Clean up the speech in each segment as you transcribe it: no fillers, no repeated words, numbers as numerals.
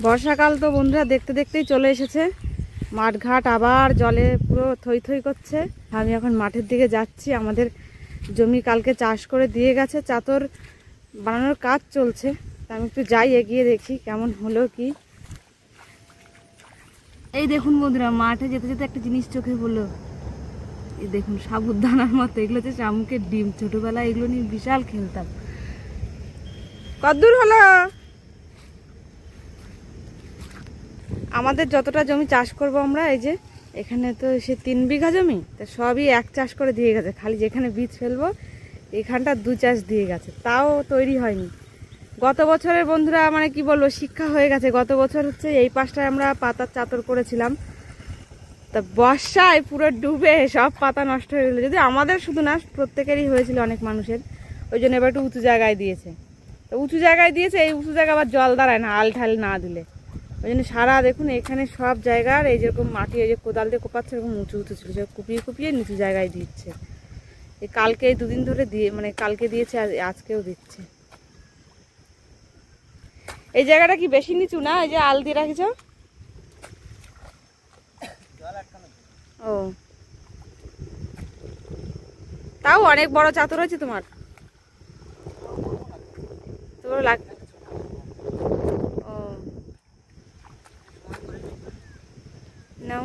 বর্ষাকাল তো বন্ধুরা দেখতে দেখতেই চলে এসেছে। মাঠ ঘাট আবার জলে পুরো থই থই করছে। আমি এখন মাঠের দিকে যাচ্ছি। আমাদের জমি কালকে চাষ করে দিয়ে গেছে, চাদর বানানোর কাজ চলছে। তা আমি একটু যাই, এগিয়ে দেখি কেমন হলো কি। এই দেখুন বন্ধুরা, মাঠে যেতে যেতে একটা জিনিস চোখে পড়লো। এই দেখুন সাবুদানার মতো, এগুলো হচ্ছে শামুকের ডিম। ছোটবেলায় এগুলো নিয়ে বিশাল খেলতাম। কতদূর হলো? আমাদের যতটা জমি চাষ করব আমরা, এই যে এখানে তো সে 3 বিঘা জমি, তা সবই এক চাষ করে দিয়ে গেছে। খালি যেখানে বীজ ফেলবো এখানটা 2 চাষ দিয়ে গেছে, তাও তৈরি হয়নি। গত বছরের বন্ধুরা মানে কি বলবো, শিক্ষা হয়ে গেছে। গত বছর হচ্ছে এই পাশটায় আমরা পাতার চাদর করেছিলাম, তা বর্ষায় পুরো ডুবে সব পাতা নষ্ট হয়ে গেলো। যদি আমাদের শুধু না, প্রত্যেকেরই হয়েছিল, অনেক মানুষের। ওই জন্য এবার একটু উঁচু জায়গায় দিয়েছে। তো উঁচু জায়গায় দিয়েছে, এই উঁচু জায়গা আবার জল দাঁড়ায় না আল ঠাল না দিলে। ওই জন্য সারা দেখুন এখানে সব জায়গার এই যেরকম মাটি, এই যে কোদাল দিয়ে কোপাচ্ছে এরকম উঁচু উঁচু ছিল, সব কুপিয়ে কুপিয়ে নিচু জায়গায় দিচ্ছে। এই কালকে এই 2 দিন ধরে দিয়ে, মানে কালকে দিয়েছে, আজকেও দিচ্ছে। এই জায়গাটা কি বেশি নিচু না? এই যে আল দিয়ে রাখিছ। ও, তাও অনেক বড় চাদর হয়েছে তোমার। তোমার লাগ ও নাও।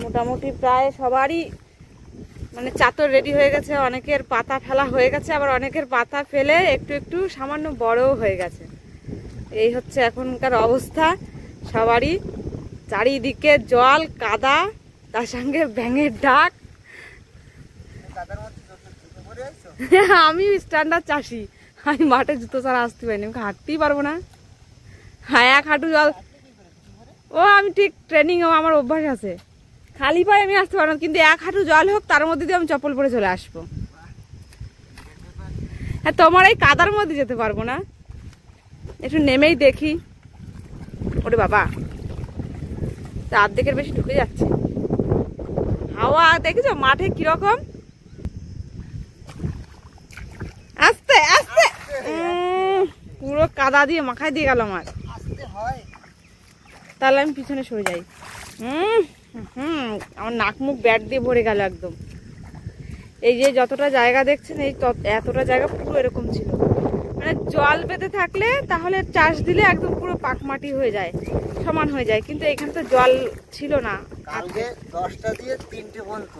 মোটামুটি প্রায় সবারই মানে চাদর রেডি হয়ে গেছে। অনেকের পাতা ফেলা হয়ে গেছে, আবার অনেকের পাতা ফেলে একটু একটু সামান্য বড়ও হয়ে গেছে। এই হচ্ছে এখনকার অবস্থা সবারই। চারিদিকে জল কাদা, তার সঙ্গে ব্যাঙের ডাক। আমি স্ট্যান্ডার্ড চাষি, আমি মাঠে জুতো ছাড়া আসতে পারিনি, আমি হাঁটতেই পারবো না। হ্যাঁ, 1 হাঁটু জল। ও আমি ঠিক ট্রেনিং, আমার অভ্যাস আছে। খালি পায়ে আমি আসতে পারবো না, কিন্তু 1 হাঁটু জল হোক তার মধ্যে দিয়ে আমি চপ্পল পরে চলে আসবো। হ্যাঁ, তোমার এই কাদার মধ্যে যেতে পারবো না। একটু নেমেই দেখি। ওরে বাবা, অর্ধেকের বেশি ঢুকে যাচ্ছে। হাওয়া দেখেছো মাঠে কিরকম? আস্তে আস্তে পুরো কাদা দিয়ে মাখায় দিয়ে গেল আমার। তাহলে আমি পিছনে সরে যাই। আমার নাক মুখ ব্যাট দিয়ে ভরে গেল একদম। এই যে যতটা জায়গা দেখছেন, এই এতটা জায়গা পুরো এরকম ছিল। মানে জল বেঁধে থাকলে তাহলে চাষ দিলে একদম পুরো পাক মাটি হয়ে যায়, সমান হয়ে যায়। কিন্তু এখানে তো জল ছিল না। কালকে 10টা দিয়ে 3টে পর্যন্ত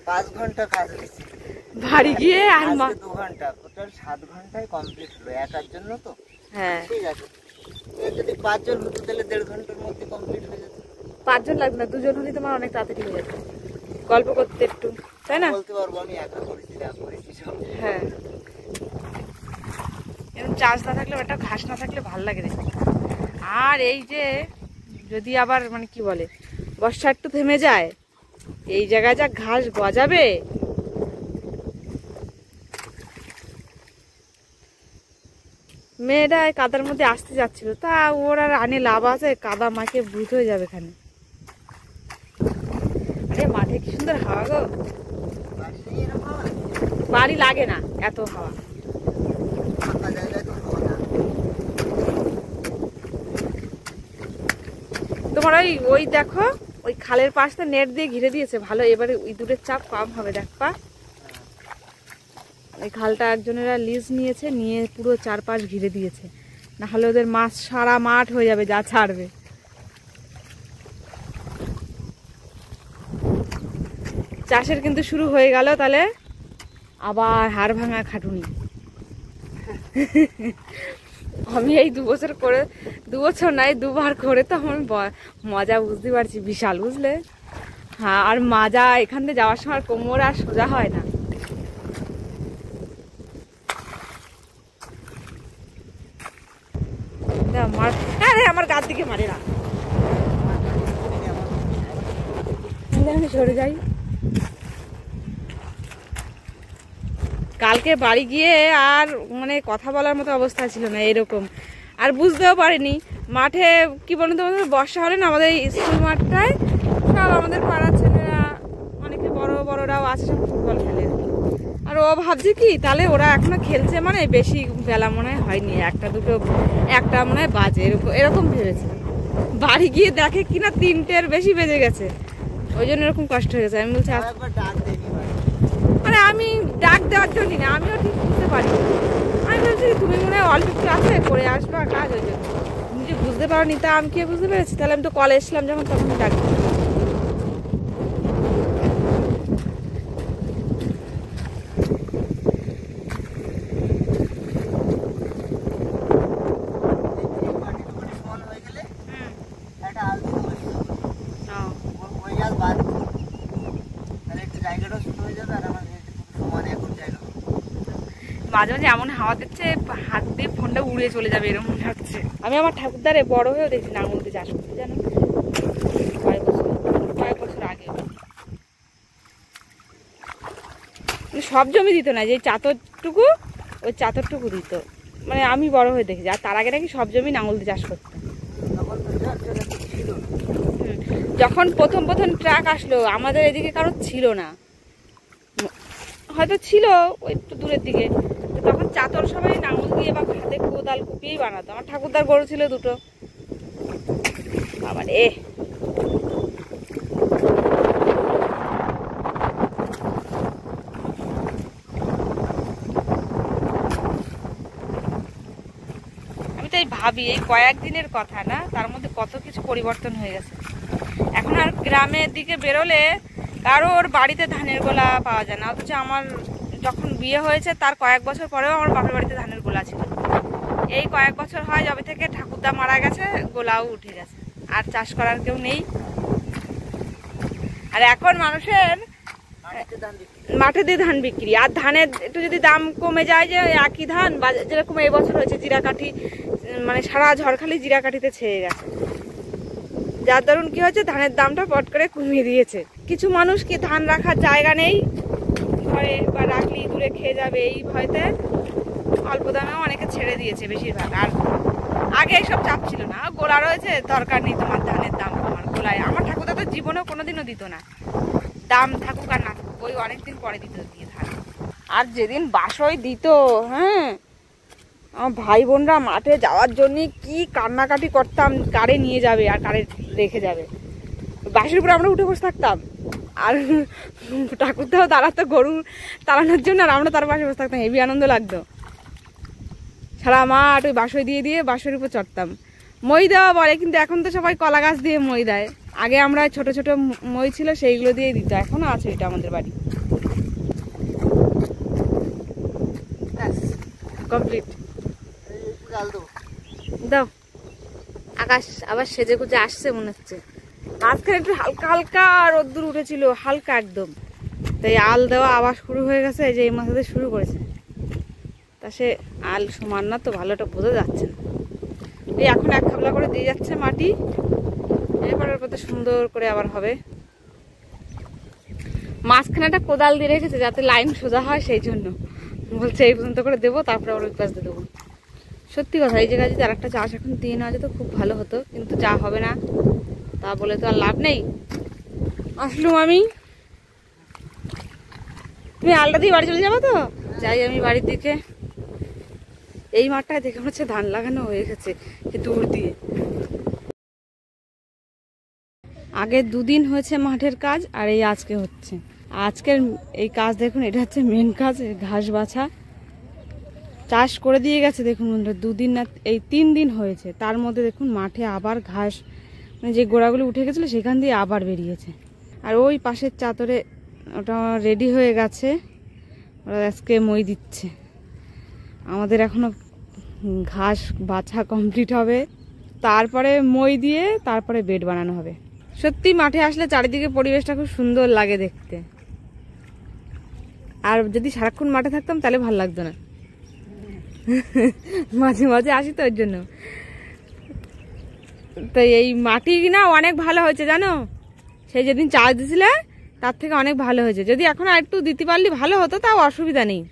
5 ঘন্টা কাজ হয়েছে। বাড়ি গিয়ে আর 2 ঘন্টা, টোটাল 7 ঘন্টায় কমপ্লিট হলো একার জন্য। তো হ্যাঁ, ঠিক আছে, যদি 5 জন হতো তাহলে 1.5 ঘন্টার মধ্যে কমপ্লিট হয়ে যেত। 5 জন লাগবে না, 2 জন হলে তোমার অনেক তাড়াতাড়ি হয়ে যেত, গল্প করতে একটু, তাই না? বলতে পারবো আমি একা করেছি, যা করেছি সব। হ্যাঁ, এরকম চাষ না থাকলে, একটা ঘাস না থাকলে ভালো লাগে দেখতে। আর এই যে যদি আবার মানে কি বলে, বর্ষা একটু থেমে যায়, এই জায়গায় যা ঘাস গজাবে। মেয়েটা কাদার মধ্যে আসতে যাচ্ছিল, তা ওর আর আনে লাভ আছে? কাদা মাকে ভূত হয়ে যাবে এখানে। আরে মাঠে কি সুন্দর হাওয়া গো। বাড়ি লাগে না এত হাওয়া। তোমার ওই দেখো, ওই খালের পাশটা নেট দিয়ে ঘিরে দিয়েছে, ভালো। এবারে ইঁদুরের চাপ কম হবে, দেখবা। ওই খালটা একজনেরা লিজ নিয়েছে, নিয়ে পুরো চারপাশ ঘিরে দিয়েছে, না হলে ওদের মাছ সারা মাঠ হয়ে যাবে যা ছাড়বে। চাষের কিন্তু শুরু হয়ে গেল, তাহলে আবার হাড় ভাঙা খাটুনি। আমি এই 2 বছর করে, 2 বছর নাই 2 বার করে তো আমার মজা বুঝতে পারছি, বিশাল, বুঝলে। হ্যাঁ, আর মাজা এখান থেকে যাওয়ার সময় কোমর আর সোজা হয় না। আমার গাছ দিকে মারে না, আমি সরে যাই। কালকে বাড়ি গিয়ে আর মানে কথা বলার মতো অবস্থা ছিল না এরকম। আর বুঝতেও পারিনি মাঠে কি বলুন তো, বর্ষা হলে না আমাদের স্কুল মাঠটায় সব আমাদের পাড়ার ছেলেরা, অনেকে বড় বড়রাও আছে, সব ফুটবল খেলে। আর ও ভাবছে কি তাহলে ওরা এখনো খেলছে মানে বেশি বেলা মনে হয়নি, একটা দুটো একটা মনে হয় বাজে, এরকম ভেবেছে। বাড়ি গিয়ে দেখে কিনা 3টের বেশি বেজে গেছে, ওই জন্য এরকম কষ্ট হয়ে গেছে। আমি বলছি মানে আমি ডাক দেওয়ার জন্য না, আমিও ঠিক বুঝতে পারি। আমি বলছি তুমি মনে হয় অল্প একটু আছে করে আসবা কাজ, ওই জন্য নিজে বুঝতে পারোনি। তা আমি কি বুঝতে পেরেছি? তাহলে আমি তো কলে এসলাম যখন তখন ডাক দিই। মাঝে মাঝে এমন হাওয়া দিচ্ছে হাত দিয়ে ফোনটা উড়ে চলে যাবে এরকম মনে হচ্ছে। আমি আমার ঠাকুরদারে বড় হয়েও দেখছি নাঙল দিয়ে চাষ করতে, জানো, কয়েক বছর আগে। সব জমি দিত না, যে চাতরটুকু ওই চাতরটুকু দিত, মানে আমি বড় হয়ে দেখেছি। আর তার আগে নাকি সব জমি নাঙল দিয়ে চাষ করতো। যখন প্রথম প্রথম ট্রাক আসলো আমাদের এদিকে কারো ছিল না, হয়তো ছিল ওই একটু দূরের দিকে, তখন চাতর সবাই নাঙল দিয়ে বা হাতে কোদাল কুপিয়েই বানাতো। আমার ঠাকুরদার গরু ছিল দুটো। বাবা রে, আমি তাই ভাবি এই কয়েকদিনের কথা না, তার মধ্যে কত কিছু পরিবর্তন হয়ে গেছে। এখন আর গ্রামের দিকে বেরোলে কারোর বাড়িতে ধানের গোলা পাওয়া যায় না, অথচ আমার যখন বিয়ে হয়েছে তার কয়েক বছর পরেও আমার বাপের বাড়িতে ধানের গোলা ছিল। এই কয়েক বছর হয় যবে থেকে ঠাকুরদা মারা গেছে গোলাও উঠে গেছে, আর চাষ করার কেউ নেই। আর এখন মানুষের মাঠে দিয়ে ধান বিক্রি, আর ধানের একটু যদি দাম কমে যায়, যে একই ধান যেরকম এই বছর হয়েছে জিরাকাঠি, মানে সারা ঝড়খালি জিরাকাঠিতে ছেয়ে গেছে, যার দরুন কি হচ্ছে ধানের দামটা পট করে কমিয়ে দিয়েছে। কিছু মানুষ কি ধান রাখার জায়গা নেই ঘরে, বা রাখলি দূরে খেয়ে যাবে এই ভয়তে অল্প দামেও অনেকে ছেড়ে দিয়েছে বেশিরভাগ। আর আগে এইসব চাপ ছিল না, গোলা রয়েছে দরকার নেই তোমার ধানের দাম কমার। গোলায় আমার ঠাকুরদা তো জীবনেও কোনোদিনও দিত না, দাম থাকুক আর না থাকুক ওই অনেকদিন পরে দিত দিয়ে ধান। আর যেদিন বাসই দিত, হ্যাঁ, আমার ভাই বোনরা মাঠে যাওয়ার জন্য কি কান্নাকাটি করতাম, কারে নিয়ে যাবে আর কারে রেখে যাবে। বাসের উপরে আমরা উঠে বসে থাকতাম, আর ঠাকুরদাও দাঁড়াতো গরু তাড়ানোর জন্য, আর আমরা তার পাশে বসে থাকতাম। হেবি আনন্দ লাগতো। সারা মাঠ ওই বাসই দিয়ে দিয়ে বাসের উপর চড়তাম। মই দেওয়া বলে, কিন্তু এখন তো সবাই কলা গাছ দিয়ে মই দেয়। আগে আমরা ছোট ছোট মই ছিল সেইগুলো দিয়ে দিত, এখনো আছে এটা আমাদের বাড়ি। কমপ্লিট দাও। আকাশ আবার সেজে গুজে আসছে মনে হচ্ছে। মাঝখানে একটু হালকা হালকা রোদ্দুর উঠেছিল, হালকা একদম, তাই আল দেওয়া আবার শুরু হয়ে গেছে। এই যে এই মাসে শুরু করেছে, তা সে আল সমান না তো ভালোটা বোঝা যাচ্ছে না। এই এখন এক খাবলা করে দিয়ে যাচ্ছে মাটি, এরপরের পথে সুন্দর করে আবার হবে। মাঝখানে একটা কোদাল দিয়ে রেখেছে যাতে লাইন সোজা হয়, সেই জন্য বলছে এই পর্যন্ত করে দেবো, তারপরে আবার ওই পাশ দিয়ে দেবো। সত্যি কথা, এই জায়গায় যদি আর একটা চাষ এখন দিয়ে নেওয়া যেত খুব ভালো হতো, কিন্তু যা হবে না তা বলে তো আর লাভ নেই। আসলুম আমি, তুমি আলটা দিয়ে বাড়ি চলে যাবো তো? যাই আমি বাড়ির দিকে। এই মাঠটায় দেখে মনে হচ্ছে ধান লাগানো হয়ে গেছে দূর দিয়ে। আগে 2 দিন হয়েছে মাঠের কাজ, আর এই আজকে হচ্ছে। আজকের এই কাজ দেখুন, এটা হচ্ছে মেন কাজ, ঘাস বাছা। চাষ করে দিয়ে গেছে দেখুন বন্ধুরা, 2 দিন না এই 3 দিন হয়েছে। তার মধ্যে দেখুন মাঠে আবার ঘাস, মানে যে গোড়াগুলো উঠে গেছিলো সেখান দিয়ে আবার বেরিয়েছে। আর ওই পাশের চাতরে ওটা রেডি হয়ে গেছে, ওরা আজকে মই দিচ্ছে। আমাদের এখনো ঘাস বাছা কমপ্লিট হবে, তারপরে মই দিয়ে তারপরে বেড বানানো হবে। সত্যি মাঠে আসলে চারিদিকে পরিবেশটা খুব সুন্দর লাগে দেখতে। আর যদি সারাক্ষণ মাঠে থাকতাম তাহলে ভালো লাগতো না, মাঝে মাঝে আসি তো ওর জন্য। তো এই মাটি না অনেক ভালো হয়েছে জানো, সেই যেদিন চাষ দিছিলে তার থেকে অনেক ভালো হয়েছে। যদি এখন আর একটু দিতে পারলে ভালো হতো, তাও অসুবিধা নেই।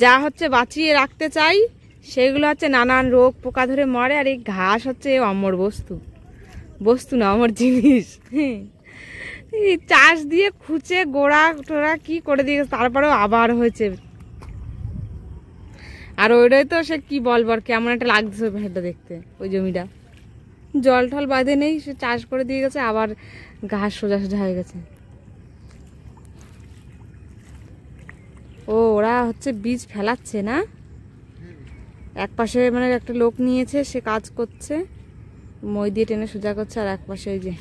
যা হচ্ছে বাঁচিয়ে রাখতে চাই সেগুলো হচ্ছে নানান রোগ পোকা ধরে মরে, আর এই ঘাস হচ্ছে অমর বস্তু, বস্তু না অমর জিনিস। এই চাষ দিয়ে খুঁচে গোড়া টোড়া কি করে দিয়ে তারপরেও আবার হয়েছে। আর ওইটাই তো সে কি বলবার কেমন একটা লাগছে এটা দেখতে। ওই জমিটা জল টল বাঁধে নেই, সে চাষ করে দিয়ে গেছে, আবার ঘাস সোজা সোজা হয়ে গেছে। ও ওরা হচ্ছে বীজ ফেলাচ্ছে না, এক পাশে মানে একটা লোক নিয়েছে, সে কাজ করছে, মই দিয়ে টেনে সোজা করছে, আর এক পাশে ওই যে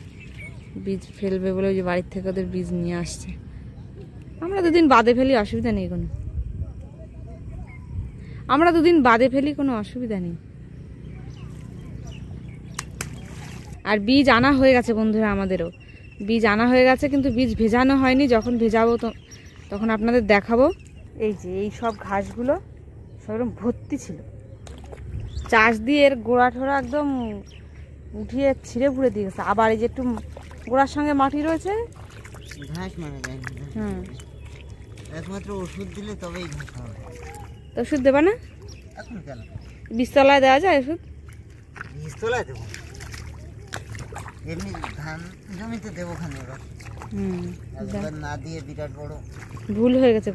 বীজ ফেলবে বলে ওই যে বাড়ির থেকে ওদের বীজ নিয়ে আসছে। আমরা দুদিন বাদে ফেলি, অসুবিধা নেই কোনো, আমরা দুদিন বাদে ফেলি, কোনো অসুবিধা নেই। আর বীজ আনা হয়ে গেছে বন্ধুরা, আমাদেরও বীজ আনা হয়ে গেছে, কিন্তু বীজ ভেজানো হয়নি। যখন ভেজাবো তো তখন আপনাদের দেখাবো। এই যে এই সব ঘাসগুলো সব ভর্তি ছিল, চাষ দিয়ে এর গোড়া ঠোড়া একদম উঠিয়ে ছিঁড়ে ফুড়ে দিয়ে গেছে। আবার এই যে একটু গোড়ার সঙ্গে মাটি রয়েছে, ঘাস মারা যায় না। হুম, একমাত্র ওষুধ দিলে তবেই ঘাস হবে। তো ওষুধ দেবা না? এখন কেন বীজতলায় দেওয়া যায় ওষুধ? বীজতলায় দেবো, এমনি ধান জমিতে দেবো খানে। এবার একবার না দিয়ে বিরাট বড় ভুল হয়ে গেছে।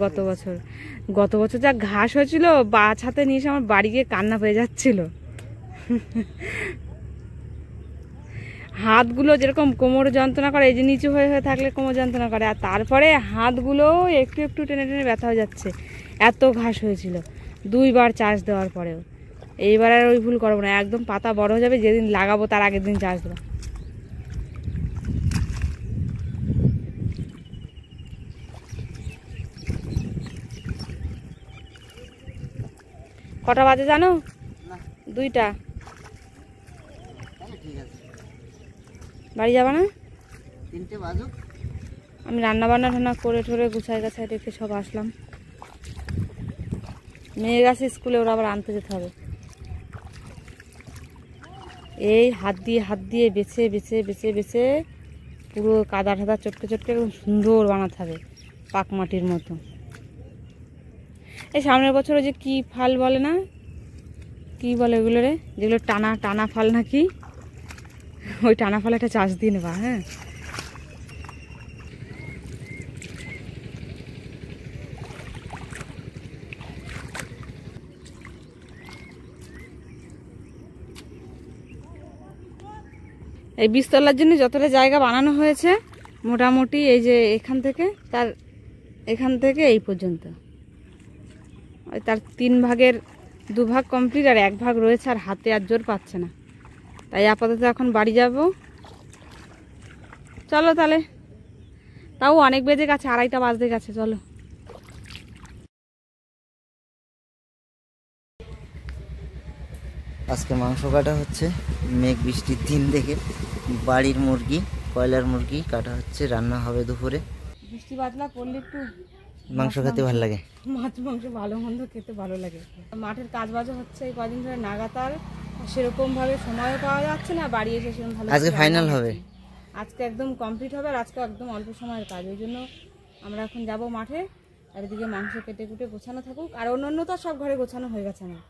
গত বছর যা ঘাস হয়েছিল, বাছ হাতে নিয়ে এসে আমার বাড়ি গিয়ে কান্না পেয়ে যাচ্ছিল। হাতগুলো যেরকম কোমর যন্ত্রণা করে, এই যে নিচু হয়ে হয়ে থাকলে কোমর যন্ত্রণা করে, আর তারপরে হাতগুলো একটু একটু টেনে টেনে ব্যথা হয়ে যাচ্ছে, এত ঘাস হয়েছিল 2 বার চাষ দেওয়ার পরেও। এইবার আর ওই ভুল করবো না, একদম পাতা বড় হয়ে যাবে, যেদিন লাগাবো তার আগের দিন চাষ দেবো। কটা বাজে জানো? না 2টা। তাহলে ঠিক আছে, বাড়ি যাবা না? 3টে বাজুক। আমি রান্না বান্না ঠান্না করে ঠোরে গুছাই গাছাই রেখে সব আসলাম। মেয়ে গেছে স্কুলে, ওরা আবার আনতে যেতে হবে। এই হাত দিয়ে বেছে বেছে বেছে বেছে পুরো কাদা ঠাদা চটকে চটকে একদম সুন্দর বানাতে হবে, পাক মাটির মতো। এই সামনের বছর ওই যে কি ফাল বলে না, কি বলে ওগুলো রে, যেগুলো টানা টানা ফাল নাকি, ওই টানা ফাল একটা চাষ দিয়ে নেবা। হ্যাঁ, এই বীজতলার জন্য যতটা জায়গা বানানো হয়েছে মোটামুটি, এই যে এখান থেকে এই পর্যন্ত, ওই তার 3 ভাগের 2 ভাগ কমপ্লিট, আর 1 ভাগ রয়েছে, আর হাতে আর জোর পাচ্ছে না। তাই আপাতত এখন বাড়ি যাব। চলো তাহলে, তাও অনেক বেজে গেছে, 2:30 বাজতে গেছে। চলো। আজকে মাংস কাটা হচ্ছে, মেঘ বৃষ্টির দিন দেখে বাড়ির মুরগি, কয়লার মুরগি কাটা হচ্ছে, রান্না হবে দুপুরে। বৃষ্টি বাদলা পড়লে একটু মাংস খেতে ভালো লাগে, মাছ মাংস ভালো মন্দ খেতে ভালো লাগে। মাঠের কাজ বাজও হচ্ছে এই কদিন ধরে, নাগাতার সেরকম ভাবে সময়ও পাওয়া যাচ্ছে না, বাড়ি এসে সেরকম ভালো। আজকে ফাইনাল হবে, আজকে একদম কমপ্লিট হবে, আর আজকে একদম অল্প সময়ের কাজ। ওই জন্য আমরা এখন যাব মাঠে, আর এদিকে মাংস কেটে কুটে গোছানো থাকুক। আর অন্য তো সব ঘরে গোছানো হয়ে গেছে আমার।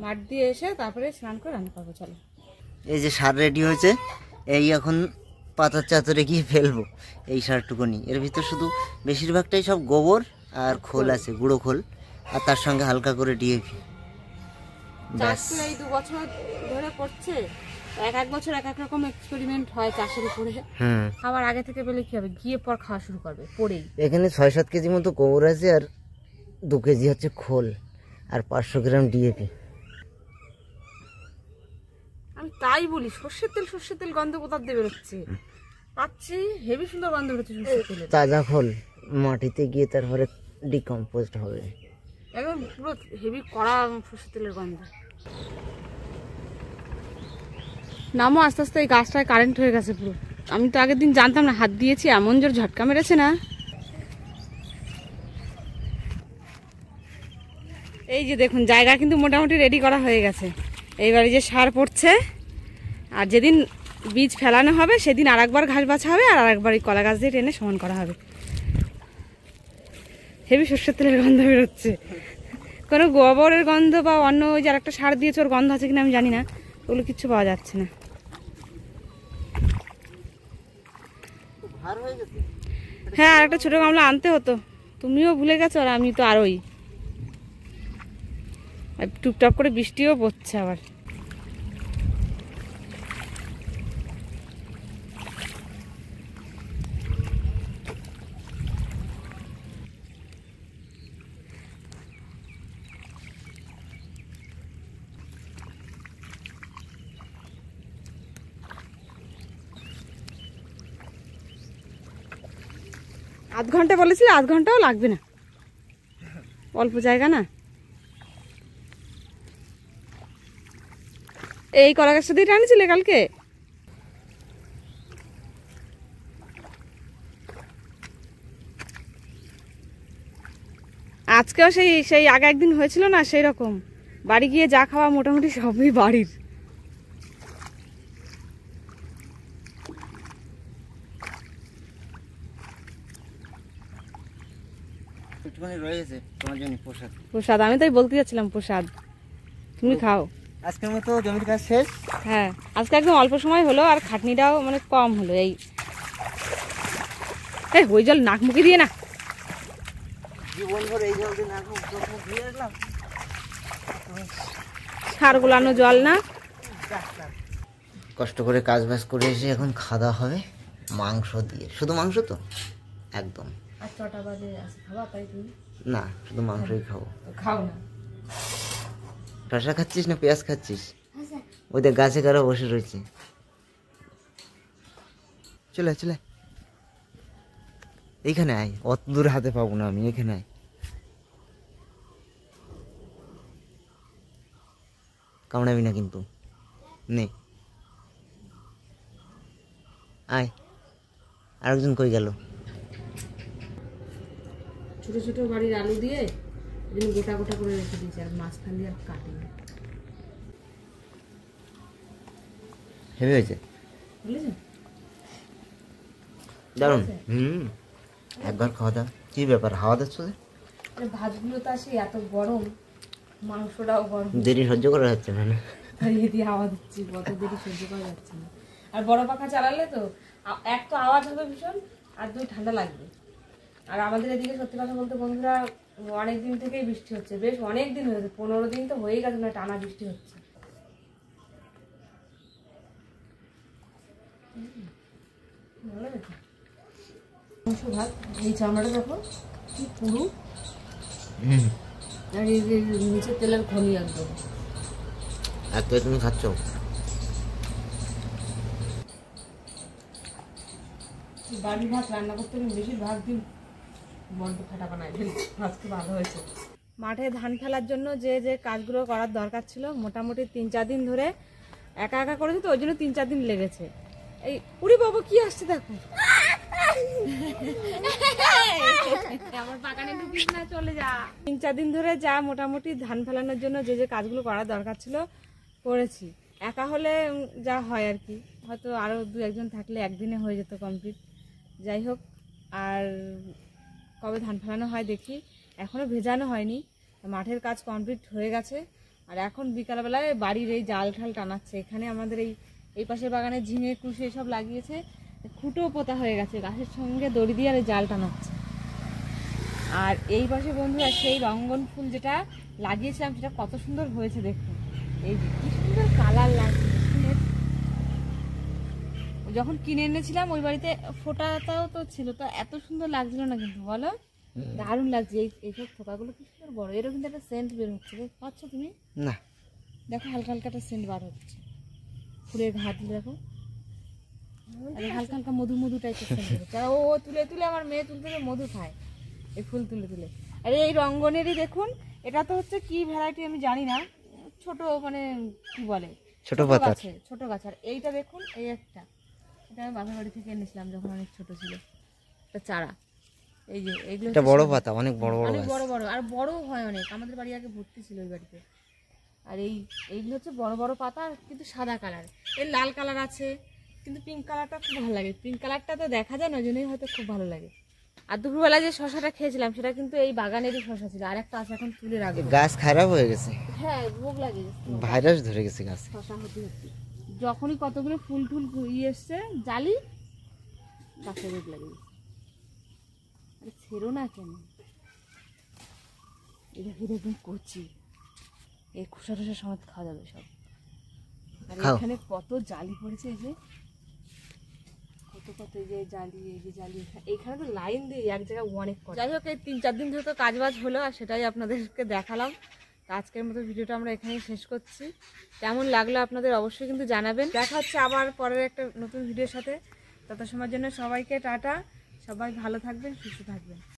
মাঠ দিয়ে এসে তারপরে স্নান করে রান্না করবো। চলো। এই যে সার রেডি হয়েছে, এই এখন পাতার চাদরে গিয়ে ফেলবো এই সারটুকুনি। এর ভিতর শুধু বেশিরভাগটাই সব গোবর আর খোল আছে, গুঁড়ো খোল, আর তার সঙ্গে হালকা করে ডিএপি। চাষ তো এই 2 বছর ধরে করছে, এক বছর এক রকম এক্সপেরিমেন্ট হয় চাষের উপরে। খাবার আগে থেকে পেলে কি হবে, গিয়ে পর খাওয়া শুরু করবে পরেই। এখানে 6-7 কেজি মতো গোবর আছে, আর 2 কেজি হচ্ছে খোল, আর 500 গ্রাম ডিএপি। আমি তাই বলি, সর্ষের তেল গন্ধ কোথা দিয়ে বেরোচ্ছে, পাচ্ছি হেভি সুন্দর গন্ধ বেরোচ্ছে সর্ষের তেলের। তাজা খোল মাটিতে গিয়ে তারপরে ডিকম্পোজড হবে, একদম পুরো হেভি কড়া সর্ষের তেলের গন্ধ। নামো আস্তে আস্তে, এই গাছটায় কারেন্ট হয়ে গেছে পুরো। আমি তো আগের দিন জানতাম না, হাত দিয়েছি এমন জোর ঝটকা মেরেছে না। এই যে দেখুন, জায়গা কিন্তু মোটামুটি রেডি করা হয়ে গেছে। এইবারে যে সার পড়ছে, আর যেদিন বীজ ফেলানো হবে সেদিন আরেকবার ঘাস বাছা হবে, আর আরেকবার এই কলা গাছ দিয়ে টেনে সমান করা হবে। হেভি সর্ষের তেলের গন্ধ বেরোচ্ছে, কোনো গোবরের গন্ধ বা অন্য ওই যে আরেকটা সার দিয়েছে ওর গন্ধ আছে কিনা আমি জানি না, ওগুলো কিচ্ছু পাওয়া যাচ্ছে না। আর হয়ে গেছে। হ্যাঁ, আর একটা ছোট গামলা আনতে হতো, তুমিও ভুলে গেছো আর আমি তো আরোই। টুপটাপ করে বৃষ্টিও পড়ছে আবার। আধ ঘন্টা বলেছিলে, আধ ঘন্টাও লাগবে না, অল্প জায়গা না। এই কলা গাছটা দিয়ে টানিছিলে কালকে? আজকেও সেই সেই আগে একদিন হয়েছিল না, সেই রকম। বাড়ি গিয়ে যা খাওয়া মোটামুটি সবই বাড়ির। একটুখানি রয়েছে তোমার জন্য প্রসাদ। প্রসাদ, আমি তাই বলতে যাচ্ছিলাম প্রসাদ, তুমি খাও। আজকের মতো জমির কাজ শেষ। হ্যাঁ, আজকে একদম অল্প সময় হলো আর খাটনিটাও মানে কম হলো। এই ওই জল নাক মুখে দিয়ে না, জীবন ভর এই জল দিয়ে নাক মুখ ধুয়ে আসলাম। সার গুলানো জল না। কষ্ট করে কাজ বাজ করে এসে এখন খাওয়া হবে মাংস দিয়ে। শুধু মাংস তো একদম আর 6টা বাজে আছে, খাবা তাই তুমি? না, শুধু মাংসই খাবো। খাও না। শশা খাচ্ছিস না পেঁয়াজ খাচ্ছিস? ওদের গাছে কারো বসে রয়েছে। চলে চলে এইখানে আয়, অত দূর হাতে পাবো না আমি, এখানে আয়। কামড়াবি না কিন্তু, নে আয়। আরেকজন কই গেল? ছোট ছোট বাড়ির আলু দিয়ে গোটা গোটা করে রেখে দিয়েছি, আর মাঝখান দিয়ে আর কাটিনি। হেভি হয়েছে, বুঝেছো? দারুন। একবার খাওয়া দাওয়া। কি ব্যাপার, হাওয়া দিচ্ছ? ভাতগুলো তো আসে এত গরম, মাংসটাও গরম, দেরি সহ্য করা যাচ্ছে না। তাই এদিকে হাওয়া দিচ্ছি, কত দেরি সহ্য করা যাচ্ছে না। আর বড় পাখা চালালে তো এক তো আওয়াজ হবে ভীষণ, আর 2 ঠান্ডা লাগবে। আর আমাদের এদিকে সত্যি কথা বলতে বন্ধুরা, অনেক দিন থেকেই বৃষ্টি হচ্ছে, বেশ অনেক দিন হয়েছে, 15 দিন তো হয়েই গেছে না টানা বৃষ্টি হচ্ছে। মাংস ভাত, এই চামড়াটা দেখো কি পুরু, আর এই যে নিচে তেলের খনি একদম। এত তুমি খাচ্ছ? বাড়ির ভাত রান্না করতে আমি বেশিরভাগ দিন বড্ড ফাটা বানাই ফেলি, আজকে ভালো হয়েছে। মাঠে ধান ফেলার জন্য যে যে কাজগুলো করার দরকার ছিল, মোটামুটি 3-4 দিন ধরে একা একা করেছি, তো ওই জন্য 3-4 দিন লেগেছে। এই উড়ি বাবা কি আসছে দেখো, আমার বাগানে ঢুকিস না, চলে যা। 3-4 দিন ধরে যা মোটামুটি ধান ফেলানোর জন্য যে যে কাজগুলো করার দরকার ছিল করেছি। একা হলে যা হয় আর কি, হয়তো আরও 2-1 জন থাকলে একদিনে হয়ে যেত কমপ্লিট। যাই হোক, আর কবে ধান ফেলানো হয় দেখি, এখনও ভেজানো হয়নি। মাঠের কাজ কমপ্লিট হয়ে গেছে, আর এখন বিকালবেলায় বাড়ির এই জাল ঠাল টানাচ্ছে। এখানে আমাদের এই পাশের বাগানে ঝিঙে কুশি এসব লাগিয়েছে, খুঁটো পোতা হয়ে গেছে, গাছের সঙ্গে দড়ি দিয়ে আর এই জাল টানাচ্ছে। আর এই পাশে বন্ধুরা সেই রঙ্গন ফুল যেটা লাগিয়েছিলাম, সেটা কত সুন্দর হয়েছে দেখুন, এই যে কি সুন্দর কালার লাগছে ফুলের। যখন কিনে এনেছিলাম ওই বাড়িতে ফোটাটাও তো ছিল, তো এত সুন্দর লাগছিল না, কিন্তু বলো দারুণ লাগছে। এইসব ফোটাগুলো কি সুন্দর বড়, এরকম কিন্তু একটা সেন্ট বের হচ্ছে, পাচ্ছ তুমি? না, দেখো হালকা হালকা একটা সেন্ট বার হচ্ছে ফুলের ঘাট, দেখো হালকা হালকা মধু মধু টাইপের সেন্ট হচ্ছে। আর ও তুলে তুলে, আমার মেয়ে তুলতে মধু খায় এই ফুল তুলে তুলে। আর এই রঙ্গনেরই দেখুন, এটা তো হচ্ছে কি ভ্যারাইটি আমি জানি না, ছোট মানে কি বলে, ছোট পাতা, ছোট গাছ। আর এইটা দেখুন, এই একটা, এটা আমি বাপের বাড়ি থেকে এনেছিলাম যখন অনেক ছোট ছিল, একটা চারা। এই যে এইগুলো এটা বড় পাতা, অনেক বড় বড়, অনেক বড় বড়, আর বড় হয় অনেক। আমাদের বাড়ি আগে ভর্তি ছিল ওই বাড়িতে। আর এইগুলো হচ্ছে বড় বড় পাতা, কিন্তু সাদা কালার, এর লাল কালার আছে, কিন্তু পিঙ্ক কালারটা খুব ভালো লাগে। পিঙ্ক কালারটা তো দেখা যায় না, ওই জন্যই হয়তো খুব ভালো লাগে। আর দুপুরবেলা যে শশাটা খেয়েছিলাম, সেটা কিন্তু এই বাগানেরই শশা ছিল, আর একটা আছে এখন তুলে রাখবো। গাছ খারাপ হয়ে গেছে, হ্যাঁ ভোগ লাগে, ভাইরাস ধরে গেছে গাছ। শশা হতে হতে যখনই কতগুলো ফুল টুল এসছে জালি, কাঁচা রোদ লাগে, আরে ছেড়ো না কেন, এটা এরকম কচি, এই খোসা টোসা সমেত খাওয়া যাবে সব। আর এখানে কত জালি পড়েছে, এই যে কত কত, এই যে জালি, এই যে জালি, এখানে তো লাইন দিয়ে এক জায়গায় অনেক করে। যাই হোক, এই 3-4 দিন ধরে তো কাজবাজ হলো, আর সেটাই আপনাদেরকে দেখালাম। তো আজকের মতো ভিডিওটা আমরা এখানেই শেষ করছি। কেমন লাগলো আপনাদের অবশ্যই কিন্তু জানাবেন। দেখা হচ্ছে আবার পরের একটা নতুন ভিডিওর সাথে। তত সময়ের জন্য সবাইকে টাটা, সবাই ভালো থাকবেন, সুস্থ থাকবেন।